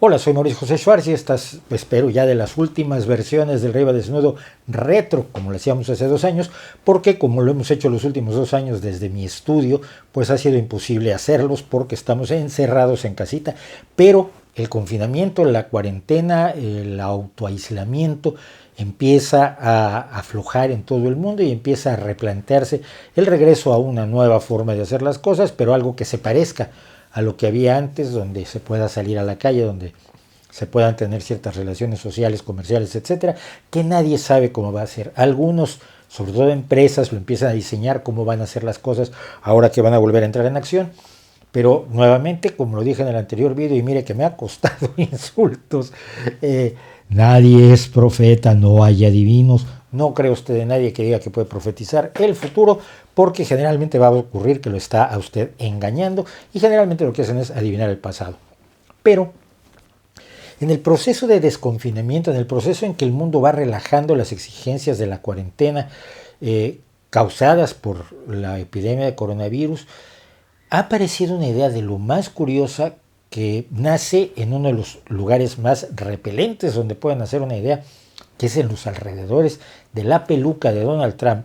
Hola, soy Mauricio José Schwartz y estas, espero, ya de las últimas versiones del Rey Desnudo retro, como lo hacíamos hace 2 años, porque como lo hemos hecho los últimos 2 años desde mi estudio, pues ha sido imposible hacerlos porque estamos encerrados en casita, pero el confinamiento, la cuarentena, el autoaislamiento empieza a aflojar en todo el mundo y empieza a replantearse el regreso a una nueva forma de hacer las cosas, pero algo que se parezca a lo que había antes, donde se pueda salir a la calle, donde se puedan tener ciertas relaciones sociales, comerciales, etcétera, que nadie sabe cómo va a ser. Algunos, sobre todo empresas, lo empiezan a diseñar cómo van a ser las cosas ahora que van a volver a entrar en acción. Pero nuevamente, como lo dije en el anterior video, y mire que me ha costado insultos, nadie es profeta, no hay adivinos. No cree usted de nadie que diga que puede profetizar el futuro, porque generalmente va a ocurrir que lo está a usted engañando y generalmente lo que hacen es adivinar el pasado. Pero en el proceso de desconfinamiento, en el proceso en que el mundo va relajando las exigencias de la cuarentena causadas por la epidemia de coronavirus, ha aparecido una idea de lo más curiosa que nace en uno de los lugares más repelentes donde pueden hacer una idea, que es en los alrededores de la peluca de Donald Trump,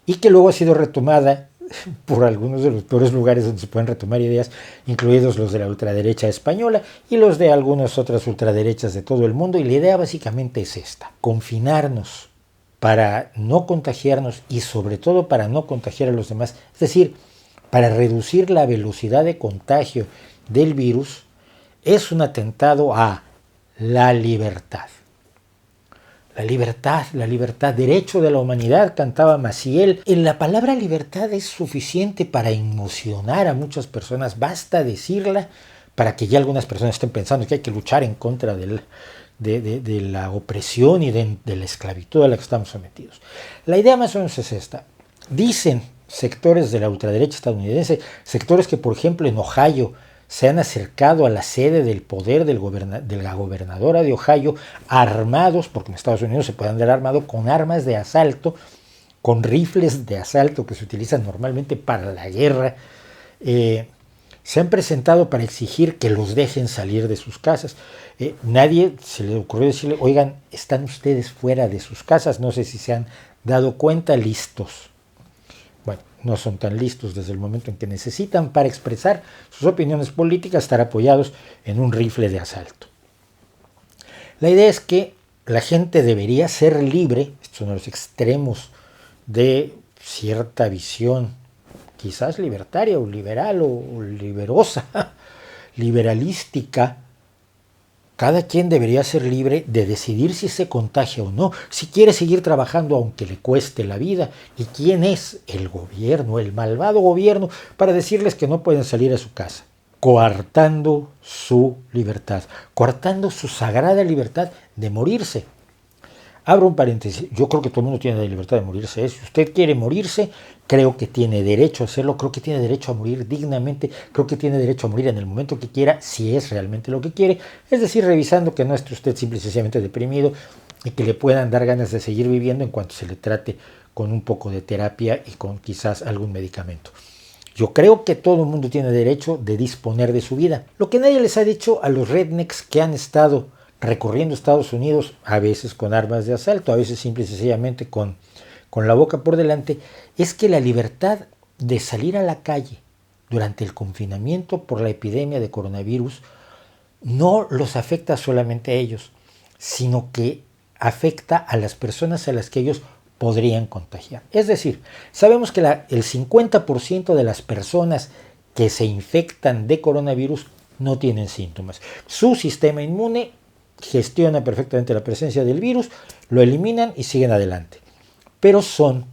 y que luego ha sido retomada por algunos de los peores lugares donde se pueden retomar ideas, incluidos los de la ultraderecha española y los de algunas otras ultraderechas de todo el mundo. Y la idea básicamente es esta: confinarnos para no contagiarnos y sobre todo para no contagiar a los demás, es decir, para reducir la velocidad de contagio del virus. Es un atentado a la libertad. La libertad, derecho de la humanidad, cantaba Maciel. La palabra libertad es suficiente para emocionar a muchas personas. Basta decirla para que ya algunas personas estén pensando que hay que luchar en contra de la opresión y de la esclavitud a la que estamos sometidos. La idea más o menos es esta. Dicen sectores de la ultraderecha estadounidense, sectores que por ejemplo en Ohio se han acercado a la sede del poder de la gobernadora de Ohio armados, porque en Estados Unidos se puede andar armado con armas de asalto, con rifles de asalto que se utilizan normalmente para la guerra. Se han presentado para exigir que los dejen salir de sus casas. Nadie se le ocurrió decirle: oigan, están ustedes fuera de sus casas, no sé si se han dado cuenta, listos. Bueno, no son tan listos desde el momento en que necesitan para expresar sus opiniones políticas estar apoyados en un rifle de asalto. La idea es que la gente debería ser libre, estos son los extremos de cierta visión, quizás libertaria o liberal o liberosa, liberalística. Cada quien debería ser libre de decidir si se contagia o no, si quiere seguir trabajando aunque le cueste la vida. ¿Y quién es el gobierno, el malvado gobierno, para decirles que no pueden salir a su casa? Coartando su libertad, coartando su sagrada libertad de morirse. Abro un paréntesis, yo creo que todo el mundo tiene la libertad de morirse. Si usted quiere morirse, creo que tiene derecho a hacerlo, creo que tiene derecho a morir dignamente, creo que tiene derecho a morir en el momento que quiera, si es realmente lo que quiere, es decir, revisando que no esté usted simple y sencillamente deprimido y que le puedan dar ganas de seguir viviendo en cuanto se le trate con un poco de terapia y con quizás algún medicamento. Yo creo que todo el mundo tiene derecho de disponer de su vida. Lo que nadie les ha dicho a los rednecks que han estado recorriendo Estados Unidos, a veces con armas de asalto, a veces simple y sencillamente con la boca por delante, es que la libertad de salir a la calle durante el confinamiento por la epidemia de coronavirus no los afecta solamente a ellos, sino que afecta a las personas a las que ellos podrían contagiar. Es decir, sabemos que el 50% de las personas que se infectan de coronavirus no tienen síntomas. Su sistema inmune gestiona perfectamente la presencia del virus, lo eliminan y siguen adelante. Pero son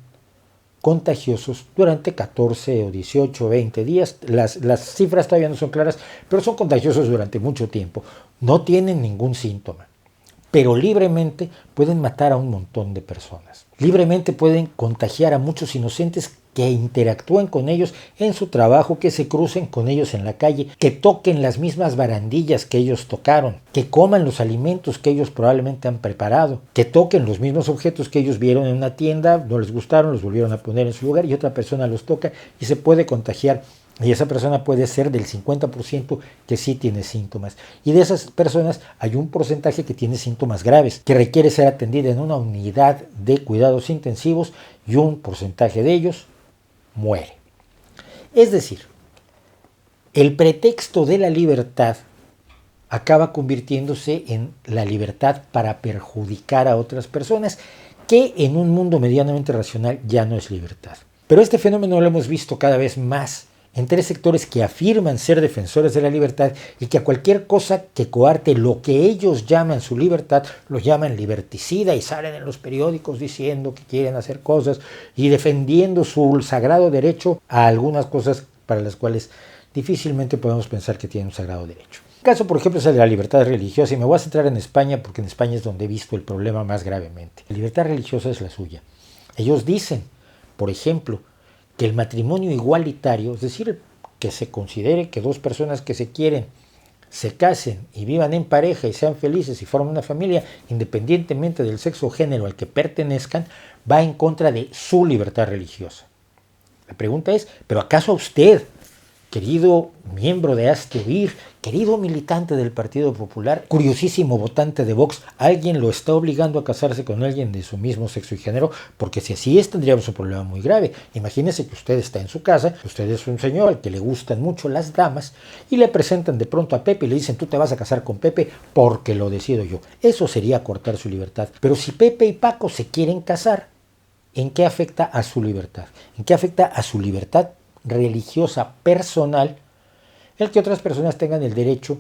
contagiosos durante 14 o 18 o 20 días. Las cifras todavía no son claras, pero son contagiosos durante mucho tiempo. No tienen ningún síntoma, pero libremente pueden matar a un montón de personas. Libremente pueden contagiar a muchos inocentes que interactúen con ellos en su trabajo, que se crucen con ellos en la calle, que toquen las mismas barandillas que ellos tocaron, que coman los alimentos que ellos probablemente han preparado, que toquen los mismos objetos que ellos vieron en una tienda, no les gustaron, los volvieron a poner en su lugar y otra persona los toca y se puede contagiar Y esa persona puede ser del 50% que sí tiene síntomas. Y de esas personas hay un porcentaje que tiene síntomas graves, que requiere ser atendida en una unidad de cuidados intensivos y un porcentaje de ellos muere. Es decir, el pretexto de la libertad acaba convirtiéndose en la libertad para perjudicar a otras personas, que en un mundo medianamente racional ya no es libertad. Pero este fenómeno lo hemos visto cada vez más en tres sectores que afirman ser defensores de la libertad y que a cualquier cosa que coarte lo que ellos llaman su libertad, lo llaman liberticida y salen en los periódicos diciendo que quieren hacer cosas y defendiendo su sagrado derecho a algunas cosas para las cuales difícilmente podemos pensar que tienen un sagrado derecho. El caso, por ejemplo, es el de la libertad religiosa, y me voy a centrar en España porque en España es donde he visto el problema más gravemente. La libertad religiosa es la suya. Ellos dicen, por ejemplo, que el matrimonio igualitario, es decir, que se considere que dos personas que se quieren se casen y vivan en pareja y sean felices y formen una familia independientemente del sexo o género al que pertenezcan, va en contra de su libertad religiosa. La pregunta es, ¿pero acaso a usted, querido miembro de Hazte Oír, querido militante del Partido Popular, curiosísimo votante de Vox, alguien lo está obligando a casarse con alguien de su mismo sexo y género? Porque si así es, tendríamos un problema muy grave. Imagínese que usted está en su casa, usted es un señor al que le gustan mucho las damas, y le presentan de pronto a Pepe y le dicen, tú te vas a casar con Pepe porque lo decido yo. Eso sería cortar su libertad. Pero si Pepe y Paco se quieren casar, ¿en qué afecta a su libertad? ¿En qué afecta a su libertad religiosa personal el que otras personas tengan el derecho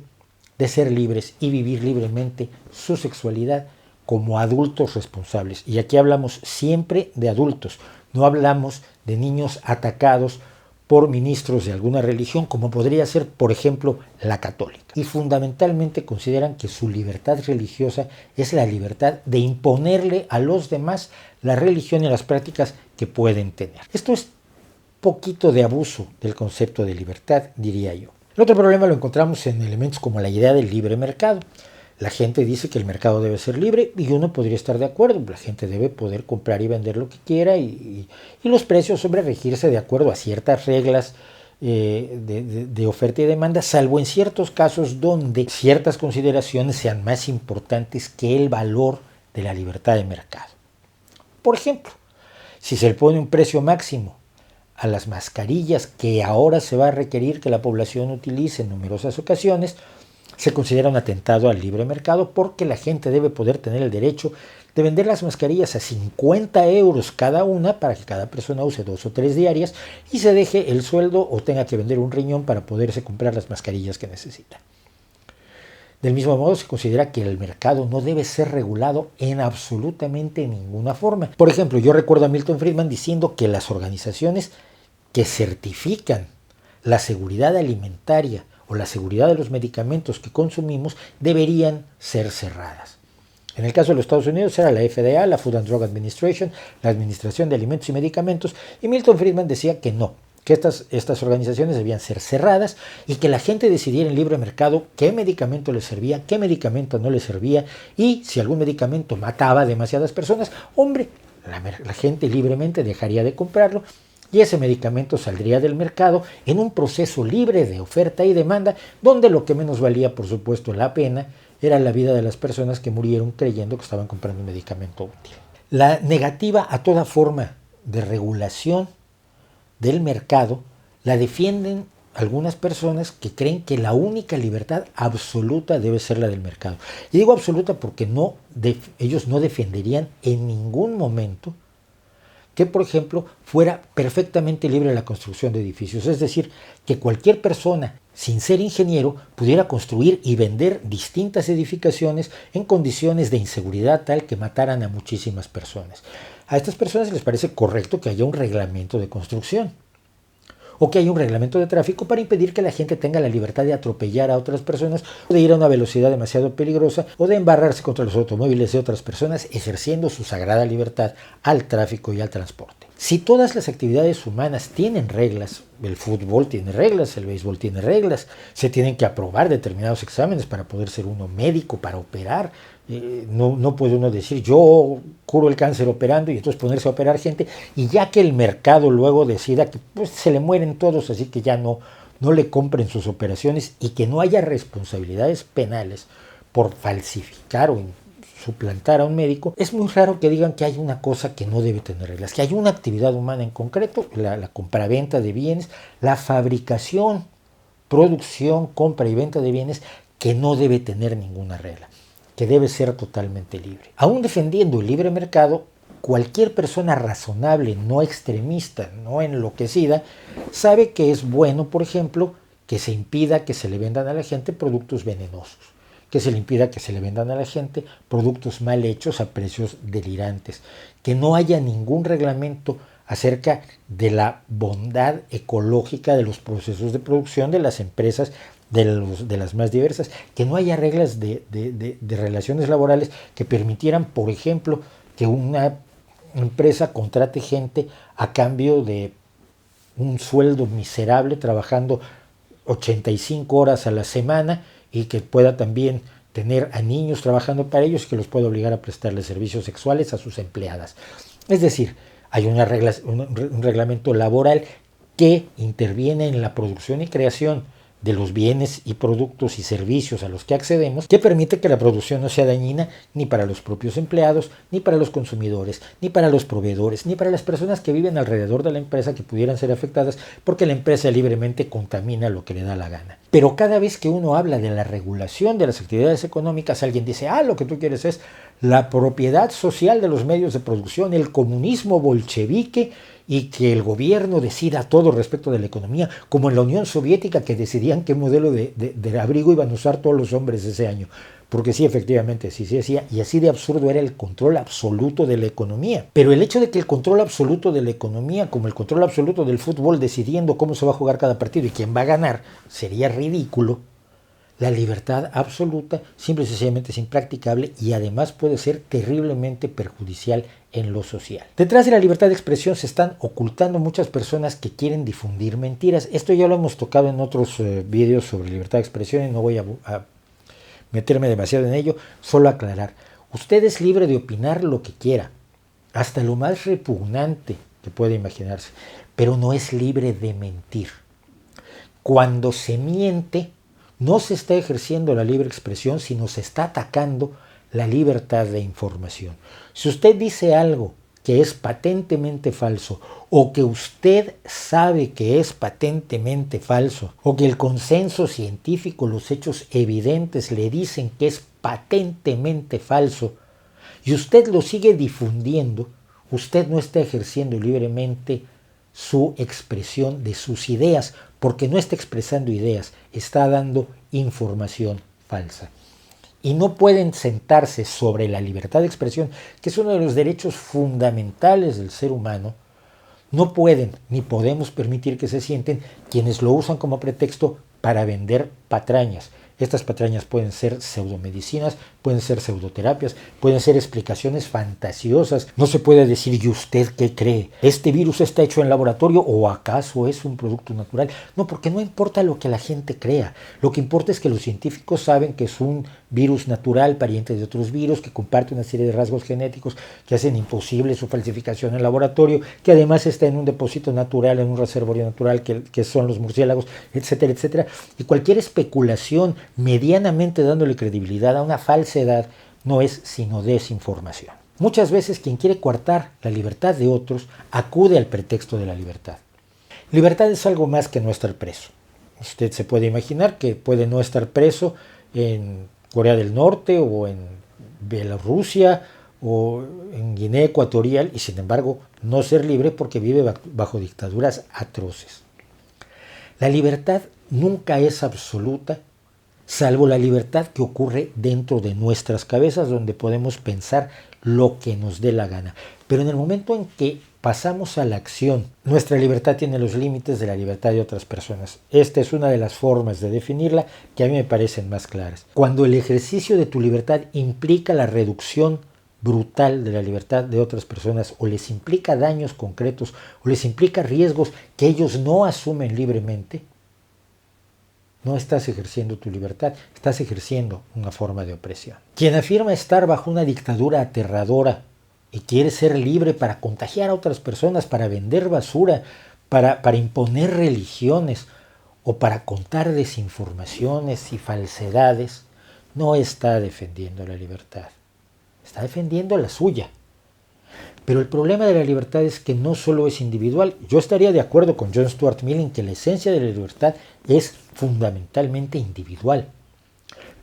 de ser libres y vivir libremente su sexualidad como adultos responsables? Y aquí hablamos siempre de adultos, no hablamos de niños atacados por ministros de alguna religión, como podría ser, por ejemplo, la católica. Y fundamentalmente consideran que su libertad religiosa es la libertad de imponerle a los demás la religión y las prácticas que pueden tener. Esto es poquito de abuso del concepto de libertad, diría yo. El otro problema lo encontramos en elementos como la idea del libre mercado. La gente dice que el mercado debe ser libre y uno podría estar de acuerdo. La gente debe poder comprar y vender lo que quiera y los precios sobre regirse de acuerdo a ciertas reglas de oferta y demanda, salvo en ciertos casos donde ciertas consideraciones sean más importantes que el valor de la libertad de mercado. Por ejemplo, si se le pone un precio máximo a las mascarillas que ahora se va a requerir que la población utilice en numerosas ocasiones, se considera un atentado al libre mercado, porque la gente debe poder tener el derecho de vender las mascarillas a 50 euros cada una para que cada persona use 2 o 3 diarias y se deje el sueldo o tenga que vender un riñón para poderse comprar las mascarillas que necesita. Del mismo modo, se considera que el mercado no debe ser regulado en absolutamente ninguna forma. Por ejemplo, yo recuerdo a Milton Friedman diciendo que las organizaciones que certifican la seguridad alimentaria o la seguridad de los medicamentos que consumimos deberían ser cerradas. En el caso de los Estados Unidos era la FDA, la Food and Drug Administration, la Administración de Alimentos y Medicamentos, y Milton Friedman decía que no, que estas organizaciones debían ser cerradas y que la gente decidiera en libre mercado qué medicamento le servía, qué medicamento no le servía, y si algún medicamento mataba a demasiadas personas, hombre, la gente libremente dejaría de comprarlo y ese medicamento saldría del mercado en un proceso libre de oferta y demanda, donde lo que menos valía, por supuesto, la pena, era la vida de las personas que murieron creyendo que estaban comprando un medicamento útil. La negativa a toda forma de regulación del mercado la defienden algunas personas que creen que la única libertad absoluta debe ser la del mercado. Y digo absoluta porque ellos no defenderían en ningún momento que, por ejemplo, fuera perfectamente libre la construcción de edificios. Es decir, que cualquier persona, sin ser ingeniero, pudiera construir y vender distintas edificaciones en condiciones de inseguridad tal que mataran a muchísimas personas. A estas personas les parece correcto que haya un reglamento de construcción o que haya un reglamento de tráfico para impedir que la gente tenga la libertad de atropellar a otras personas, o de ir a una velocidad demasiado peligrosa, o de embarrarse contra los automóviles de otras personas, ejerciendo su sagrada libertad al tráfico y al transporte. Si todas las actividades humanas tienen reglas, el fútbol tiene reglas, el béisbol tiene reglas, se tienen que aprobar determinados exámenes para poder ser uno médico, para operar. No puede uno decir yo curo el cáncer operando y entonces ponerse a operar gente y ya que el mercado luego decida que pues, se le mueren todos, así que ya no le compren sus operaciones y que no haya responsabilidades penales por falsificar o suplantar a un médico, es muy raro que digan que hay una cosa que no debe tener reglas, que hay una actividad humana en concreto, la compraventa de bienes, la fabricación, producción, compra y venta de bienes que no debe tener ninguna regla, que debe ser totalmente libre. Aún defendiendo el libre mercado, cualquier persona razonable, no extremista, no enloquecida, sabe que es bueno, por ejemplo, que se impida que se le vendan a la gente productos venenosos, que se le impida que se le vendan a la gente productos mal hechos a precios delirantes, que no haya ningún reglamento acerca de la bondad ecológica de los procesos de producción de las empresas de las más diversas, que no haya reglas de relaciones laborales que permitieran, por ejemplo, que una empresa contrate gente a cambio de un sueldo miserable trabajando 85 horas a la semana y que pueda también tener a niños trabajando para ellos y que los pueda obligar a prestarles servicios sexuales a sus empleadas. Es decir, hay un reglamento laboral que interviene en la producción y creación de los bienes y productos y servicios a los que accedemos, que permite que la producción no sea dañina ni para los propios empleados, ni para los consumidores, ni para los proveedores, ni para las personas que viven alrededor de la empresa que pudieran ser afectadas porque la empresa libremente contamina lo que le da la gana. Pero cada vez que uno habla de la regulación de las actividades económicas, alguien dice, lo que tú quieres es la propiedad social de los medios de producción, el comunismo bolchevique, y que el gobierno decida todo respecto de la economía, como en la Unión Soviética, que decidían qué modelo de abrigo iban a usar todos los hombres ese año. Porque sí, efectivamente, sí se hacía, y así de absurdo era el control absoluto de la economía. Pero el hecho de que el control absoluto de la economía, como el control absoluto del fútbol, decidiendo cómo se va a jugar cada partido y quién va a ganar, sería ridículo. La libertad absoluta simple y sencillamente es impracticable y además puede ser terriblemente perjudicial en lo social. Detrás de la libertad de expresión se están ocultando muchas personas que quieren difundir mentiras. Esto ya lo hemos tocado en otros vídeos sobre libertad de expresión y no voy a meterme demasiado en ello, solo aclarar. Usted es libre de opinar lo que quiera, hasta lo más repugnante que puede imaginarse, pero no es libre de mentir. Cuando se miente, no se está ejerciendo la libre expresión, sino se está atacando la libertad de información. Si usted dice algo que es patentemente falso, o que usted sabe que es patentemente falso, o que el consenso científico, los hechos evidentes le dicen que es patentemente falso, y usted lo sigue difundiendo, usted no está ejerciendo libremente su expresión de sus ideas, porque no está expresando ideas, está dando información falsa. Y no pueden sentarse sobre la libertad de expresión, que es uno de los derechos fundamentales del ser humano. No pueden ni podemos permitir que se sienten quienes lo usan como pretexto para vender patrañas. Estas patrañas pueden ser pseudomedicinas, pueden ser pseudoterapias, pueden ser explicaciones fantasiosas. No se puede decir, ¿y usted qué cree? ¿Este virus está hecho en laboratorio o acaso es un producto natural? No, porque no importa lo que la gente crea. Lo que importa es que los científicos saben que es un virus natural, pariente de otros virus, que comparte una serie de rasgos genéticos que hacen imposible su falsificación en laboratorio, que además está en un depósito natural, en un reservorio natural, que son los murciélagos, etcétera, etcétera. Y cualquier especulación medianamente dándole credibilidad a una falsedad no es sino desinformación. Muchas veces quien quiere coartar la libertad de otros acude al pretexto de la libertad. Libertad es algo más que no estar preso. Usted se puede imaginar que puede no estar preso en Corea del Norte o en Bielorrusia o en Guinea Ecuatorial y sin embargo no ser libre porque vive bajo dictaduras atroces. La libertad nunca es absoluta, salvo la libertad que ocurre dentro de nuestras cabezas, donde podemos pensar lo que nos dé la gana. Pero en el momento en que pasamos a la acción, nuestra libertad tiene los límites de la libertad de otras personas. Esta es una de las formas de definirla que a mí me parecen más claras. Cuando el ejercicio de tu libertad implica la reducción brutal de la libertad de otras personas o les implica daños concretos o les implica riesgos que ellos no asumen libremente, no estás ejerciendo tu libertad, estás ejerciendo una forma de opresión. Quien afirma estar bajo una dictadura aterradora y quiere ser libre para contagiar a otras personas, para vender basura, para imponer religiones o para contar desinformaciones y falsedades, no está defendiendo la libertad, está defendiendo la suya. Pero el problema de la libertad es que no solo es individual. Yo estaría de acuerdo con John Stuart Mill en que la esencia de la libertad es fundamentalmente individual.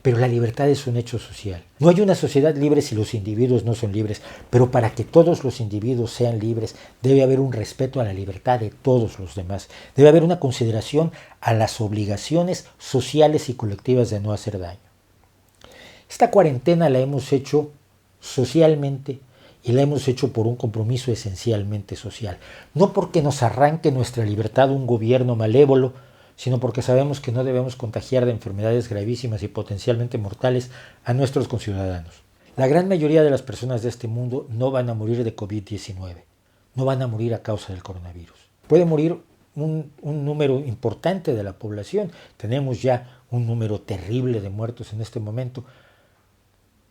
Pero la libertad es un hecho social. No hay una sociedad libre si los individuos no son libres, pero para que todos los individuos sean libres debe haber un respeto a la libertad de todos los demás. Debe haber una consideración a las obligaciones sociales y colectivas de no hacer daño. Esta cuarentena la hemos hecho socialmente y la hemos hecho por un compromiso esencialmente social. No porque nos arranque nuestra libertad un gobierno malévolo, sino porque sabemos que no debemos contagiar de enfermedades gravísimas y potencialmente mortales a nuestros conciudadanos. La gran mayoría de las personas de este mundo no van a morir de COVID-19, no van a morir a causa del coronavirus. Puede morir un número importante de la población, tenemos ya un número terrible de muertos en este momento,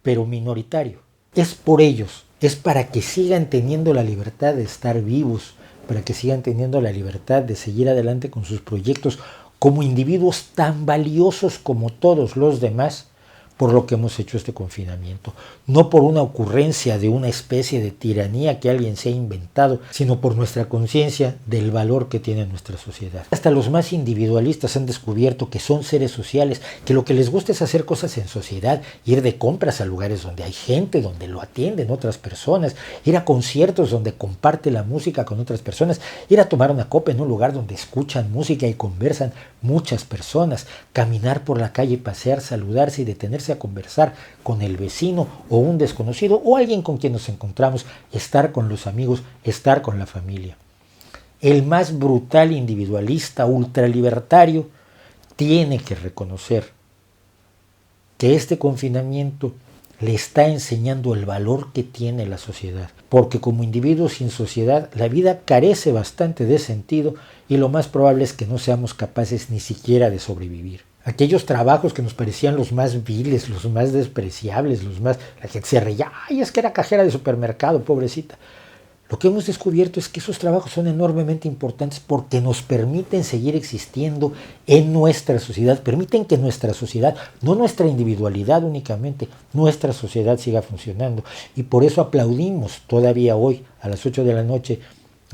pero minoritario. Es por ellos, es para que sigan teniendo la libertad de estar vivos, para que sigan teniendo la libertad de seguir adelante con sus proyectos como individuos tan valiosos como todos los demás, por lo que hemos hecho este confinamiento. No por una ocurrencia de una especie de tiranía que alguien se ha inventado, sino por nuestra conciencia del valor que tiene nuestra sociedad. Hasta los más individualistas han descubierto que son seres sociales, que lo que les gusta es hacer cosas en sociedad, ir de compras a lugares donde hay gente, donde lo atienden otras personas, ir a conciertos donde comparte la música con otras personas, ir a tomar una copa en un lugar donde escuchan música y conversan muchas personas, caminar por la calle, pasear, saludarse y detenerse a conversar con el vecino o un desconocido o alguien con quien nos encontramos, estar con los amigos, estar con la familia. El más brutal individualista, ultralibertario, tiene que reconocer que este confinamiento le está enseñando el valor que tiene la sociedad, porque como individuos sin sociedad la vida carece bastante de sentido y lo más probable es que no seamos capaces ni siquiera de sobrevivir. Aquellos trabajos que nos parecían los más viles, los más despreciables, la gente se reía, ¡ay, es que era cajera de supermercado, pobrecita! Lo que hemos descubierto es que esos trabajos son enormemente importantes porque nos permiten seguir existiendo en nuestra sociedad, permiten que nuestra sociedad, no nuestra individualidad únicamente, nuestra sociedad siga funcionando. Y por eso aplaudimos todavía hoy, a las 8 de la noche,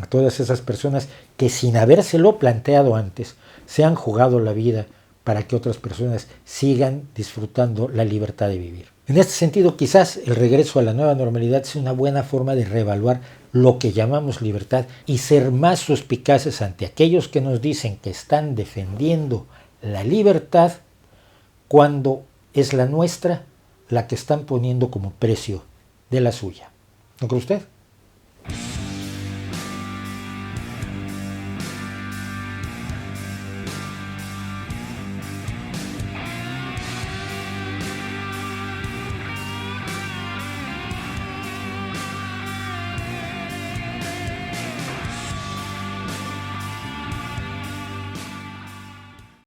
a todas esas personas que sin habérselo planteado antes, se han jugado la vida para que otras personas sigan disfrutando la libertad de vivir. En este sentido, quizás el regreso a la nueva normalidad sea una buena forma de reevaluar lo que llamamos libertad y ser más suspicaces ante aquellos que nos dicen que están defendiendo la libertad cuando es la nuestra la que están poniendo como precio de la suya. ¿No cree usted?